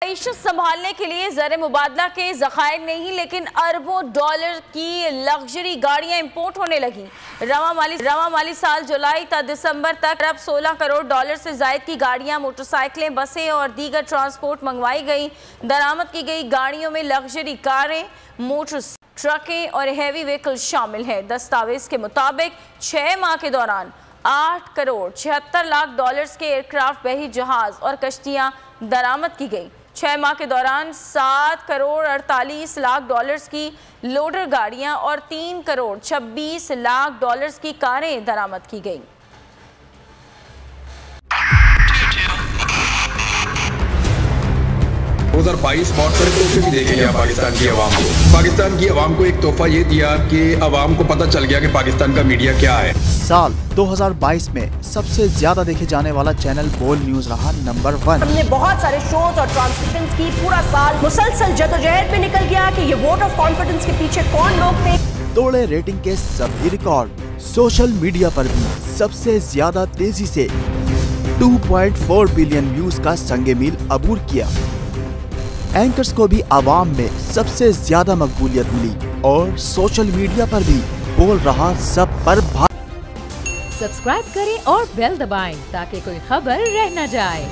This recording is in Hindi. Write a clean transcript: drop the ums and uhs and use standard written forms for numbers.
मईशत संभालने के लिए ज़र मुबादला के ज़खायर नहीं लेकिन अरबों डॉलर की लग्जरी गाड़ियां इंपोर्ट होने लगी। रवा माली साल जुलाई तक दिसंबर तक अरब 16 करोड़ डॉलर से ज़ायद की गाड़ियां, मोटरसाइकिलें, बसें और दीगर ट्रांसपोर्ट मंगवाई गई। दरामद की गई गाड़ियों में लग्जरी कारें, मोटर ट्रकें और हैवी व्हीकल शामिल हैं। दस्तावेज के मुताबिक 6 माह के दौरान 8 करोड़ 76 लाख डॉलर्स के एयरक्राफ्ट, बही जहाज और कश्तियां दरामद की गई। 6 माह के दौरान 7 करोड़ 48 लाख डॉलर्स की लोडर गाड़ियां और 3 करोड़ 26 लाख डॉलर्स की कारें दरामद की गई। उधर 22 बहुत सारे तोहफे भी देखे गया पाकिस्तान की आवाम को। पाकिस्तान की आवाम को एक तोहफा ये दिया कि आवाम को पता चल गया कि पाकिस्तान का मीडिया क्या है। साल 2022 में सबसे ज्यादा देखे जाने वाला चैनल बोल न्यूज रहा नंबर 1। हमने बहुत सारे शोज और ट्रांसमिशंस की, पूरा साल मुसलसल जदोजहद में निकल गया कि ये वोट ऑफ कॉन्फिडेंस के पीछे कौन लोग थे। तोड़े रेटिंग के सभी रिकॉर्ड। सोशल मीडिया पर भी सबसे ज्यादा तेजी से 2.4 बिलियन व्यूज का संगे मील अबूर किया। एंकर्स को भी आवाम में सबसे ज्यादा मकबूलियत मिली और सोशल मीडिया पर भी बोल रहा सब पर सब्सक्राइब करें और बेल दबाएं ताकि कोई खबर रह न जाए।